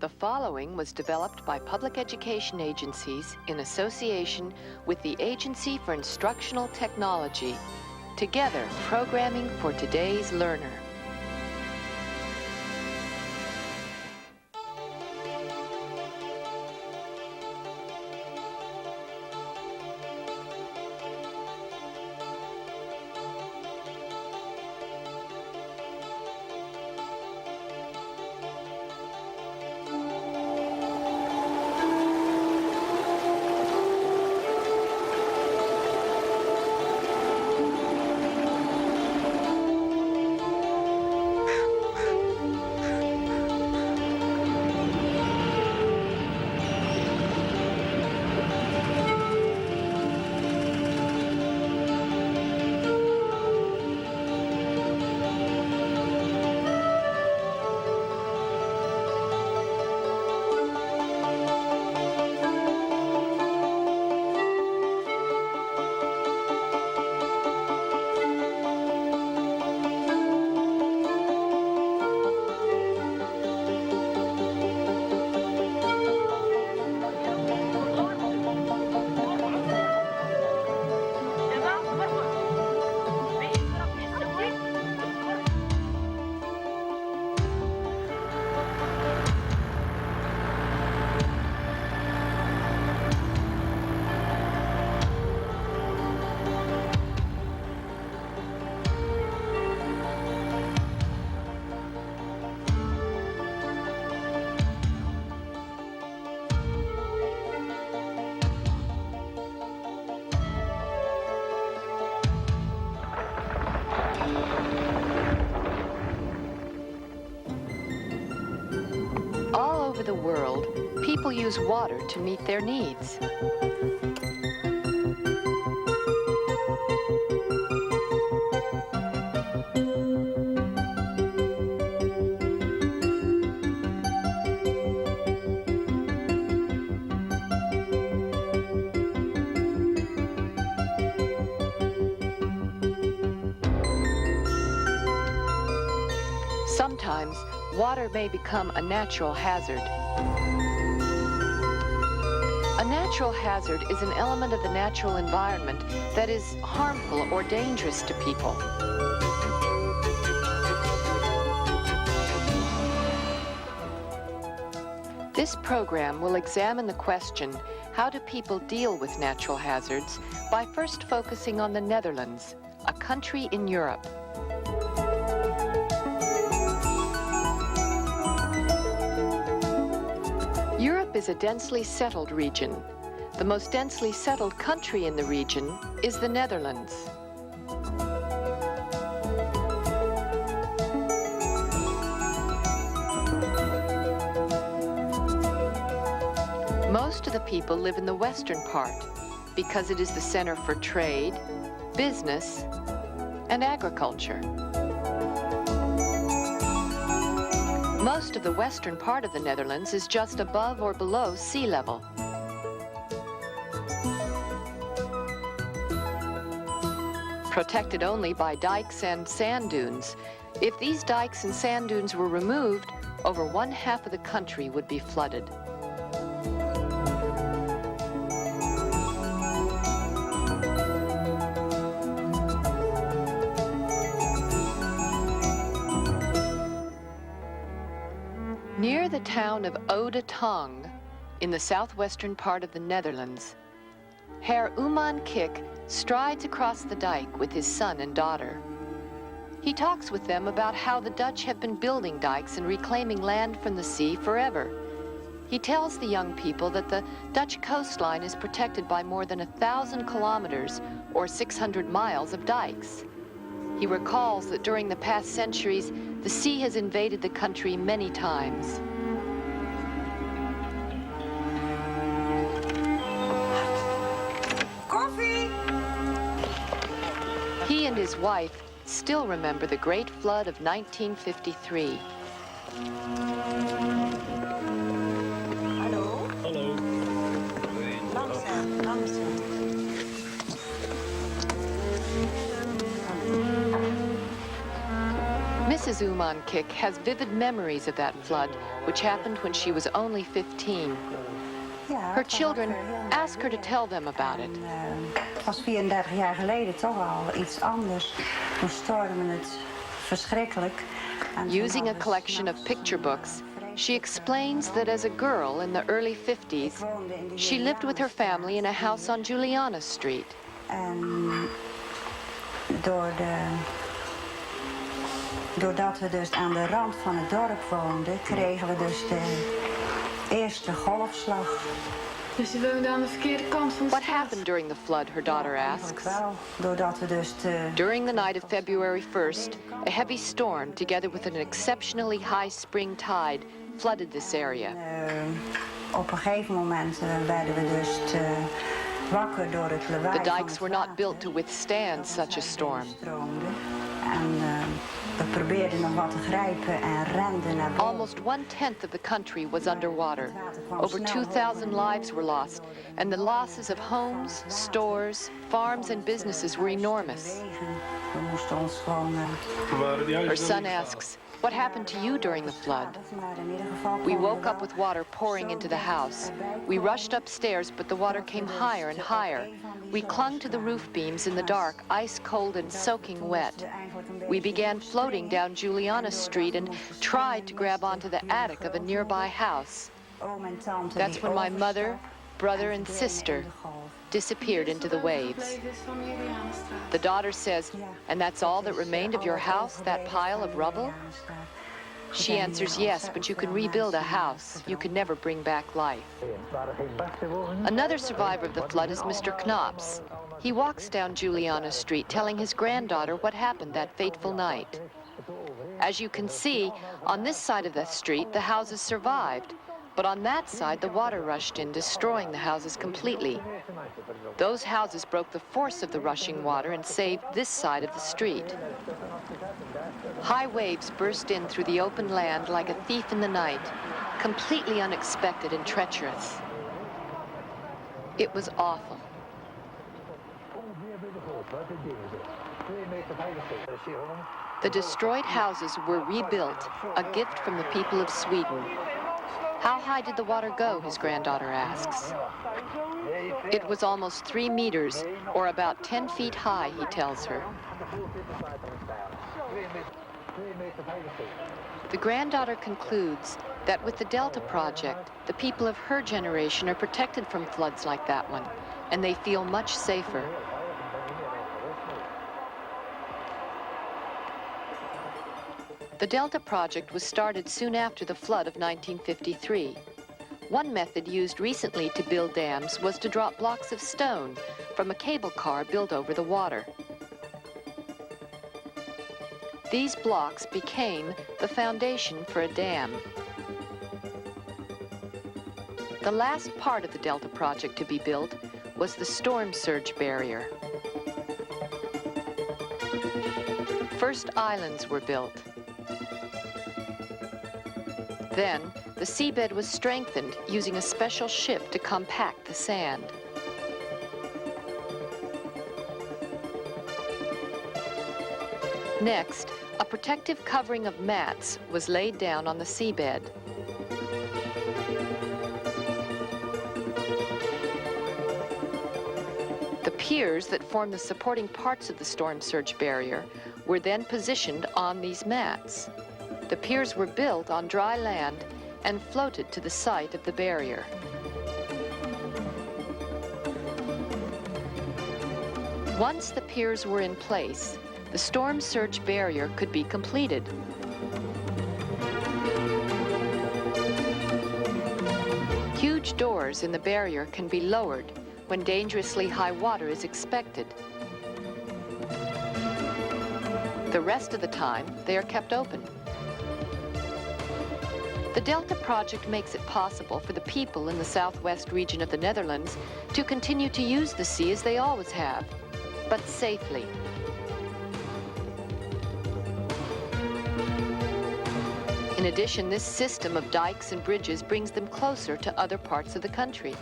The following was developed by public education agencies in association with the Agency for Instructional Technology. Together, programming for today's learner. All over the world, people use water to meet their needs. Sometimes, water may become a natural hazard. A natural hazard is an element of the natural environment that is harmful or dangerous to people. This program will examine the question, how do people deal with natural hazards, by first focusing on the Netherlands, a country in Europe. Europe is a densely settled region. The most densely settled country in the region is the Netherlands. Most of the people live in the western part because it is the center for trade, business, and agriculture. Most of the western part of the Netherlands is just above or below sea level. Protected only by dikes and sand dunes. If these dikes and sand dunes were removed, over 1/2 of the country would be flooded. Near the town of Oude Tong, in the southwestern part of the Netherlands, Herr Uman Kik strides across the dike with his son and daughter. He talks with them about how the Dutch have been building dikes and reclaiming land from the sea forever. He tells the young people that the Dutch coastline is protected by more than 1,000 kilometers or 600 miles of dikes. He recalls that during the past centuries, the sea has invaded the country many times. Coffee! He and his wife still remember the Great Flood of 1953. Hallo? Hallo. Langzaam, langzaam. Mrs. Uman-Kik has vivid memories of that flood, which happened when she was only 15. Her children ask her to tell them about it. Het was 34 jaar geleden toch al iets anders. Toen stormde het verschrikkelijk. Using a collection of picture books, she explains that as a girl in the early 50s, she lived with her family in a house on Juliana Street. En doordat we dus aan de rand van het dorp woonden, kregen we dus de eerste golfslag. Dus je woonde aan de verkeerde kant van de What straat? happened during the flood, her daughter asks. Wel, doordat we dus During the night of February 1st, a heavy storm, together with an exceptionally high spring tide, flooded this area. Op een gegeven moment werden we dus wakker door het lawaai. The dikes were not built to withstand such a storm. En we probeerden nog wat te grijpen en renden naar boven. Almost 1/10 of the country was underwater. Over 2,000 lives were lost, and the losses of homes, stores, farms, and businesses were enormous. We moesten ons gewoon... Her son asks, what happened to you during the flood? We woke up with water pouring into the house. We rushed upstairs, but the water came higher and higher. We clung to the roof beams in the dark, ice cold and soaking wet. We began floating down Juliana Street and tried to grab onto the attic of a nearby house. That's when my mother, brother, and sister disappeared into the waves. The daughter says, and that's all that remained of your house, that pile of rubble? She answers, yes, but you can rebuild a house. You can never bring back life. Another survivor of the flood is Mr. Knops. He walks down Juliana Street telling his granddaughter what happened that fateful night. As you can see, on this side of the street, the houses survived. But on that side, the water rushed in, destroying the houses completely. Those houses broke the force of the rushing water and saved this side of the street. High waves burst in through the open land like a thief in the night, completely unexpected and treacherous. It was awful. The destroyed houses were rebuilt, a gift from the people of Sweden. How high did the water go, his granddaughter asks. It was almost 3 meters, or about 10 feet high, he tells her. The granddaughter concludes that with the Delta Project, the people of her generation are protected from floods like that one, and they feel much safer. The Delta Project was started soon after the flood of 1953. One method used recently to build dams was to drop blocks of stone from a cable car built over the water. These blocks became the foundation for a dam. The last part of the Delta Project to be built was the storm surge barrier. First islands were built. Then, the seabed was strengthened using a special ship to compact the sand. Next, a protective covering of mats was laid down on the seabed. The piers that form the supporting parts of the storm surge barrier were then positioned on these mats. The piers were built on dry land and floated to the site of the barrier. Once the piers were in place, the storm surge barrier could be completed. Huge doors in the barrier can be lowered when dangerously high water is expected. The rest of the time, they are kept open. The Delta Project makes it possible for the people in the southwest region of the Netherlands to continue to use the sea as they always have, but safely. In addition, this system of dikes and bridges brings them closer to other parts of the country.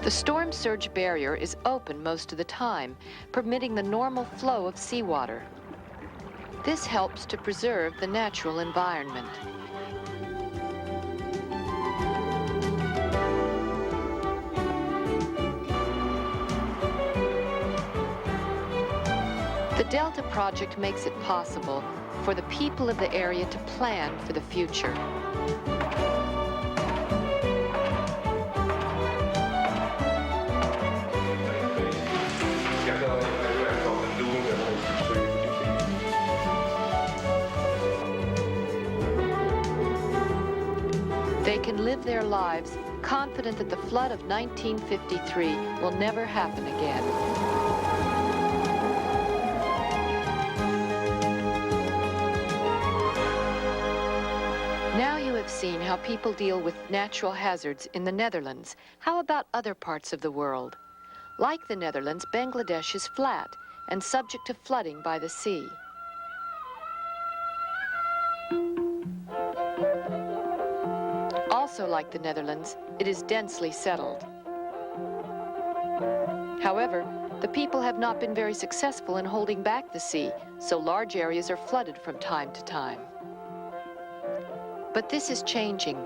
The storm surge barrier is open most of the time, permitting the normal flow of seawater. This helps to preserve the natural environment. The Delta Project makes it possible for the people of the area to plan for the future. They can live their lives confident that the flood of 1953 will never happen again. Now you have seen how people deal with natural hazards in the Netherlands. How about other parts of the world? Like the Netherlands, Bangladesh is flat and subject to flooding by the sea. Also like the Netherlands, it is densely settled. However, the people have not been very successful in holding back the sea, so large areas are flooded from time to time. But this is changing.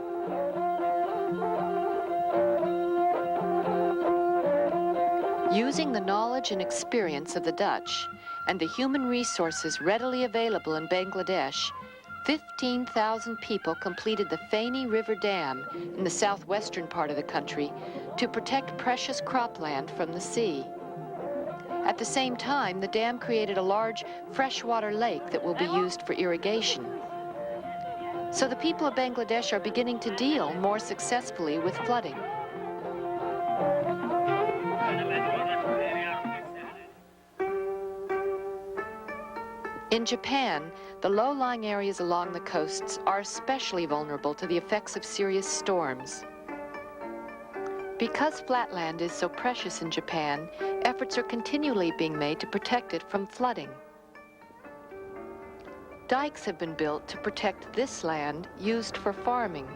Using the knowledge and experience of the Dutch and the human resources readily available in Bangladesh, 15,000 people completed the Feni River Dam in the southwestern part of the country to protect precious cropland from the sea. At the same time, the dam created a large freshwater lake that will be used for irrigation. So the people of Bangladesh are beginning to deal more successfully with flooding. In Japan, the low-lying areas along the coasts are especially vulnerable to the effects of serious storms. Because flatland is so precious in Japan, efforts are continually being made to protect it from flooding. Dikes have been built to protect this land used for farming.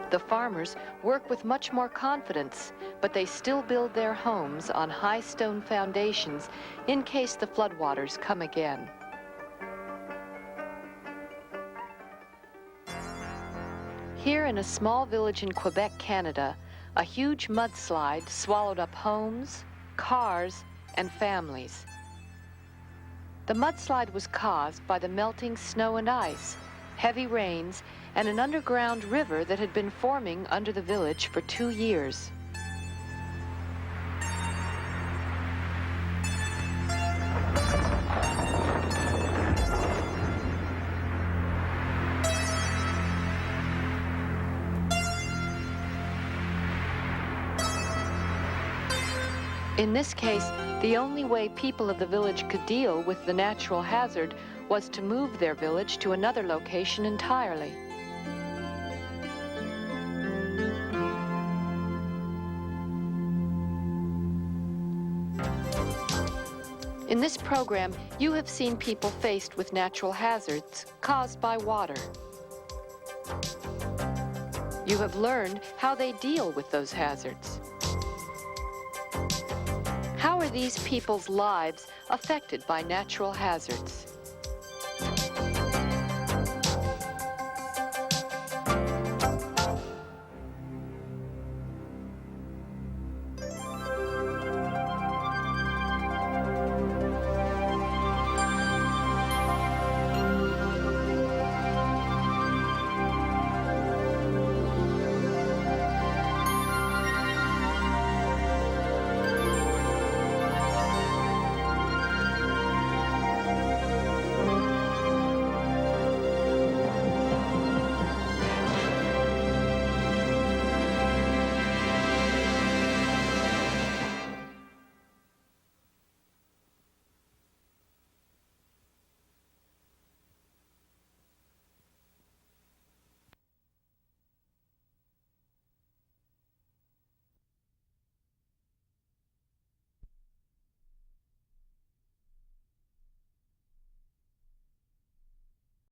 The farmers work with much more confidence, but they still build their homes on high stone foundations in case the floodwaters come again. Here in a small village in Quebec, Canada, a huge mudslide swallowed up homes, cars, and families. The mudslide was caused by the melting snow and ice, heavy rains, and an underground river that had been forming under the village for 2 years. In this case, the only way people of the village could deal with the natural hazard was to move their village to another location entirely. In this program, you have seen people faced with natural hazards caused by water. You have learned how they deal with those hazards. How are these people's lives affected by natural hazards?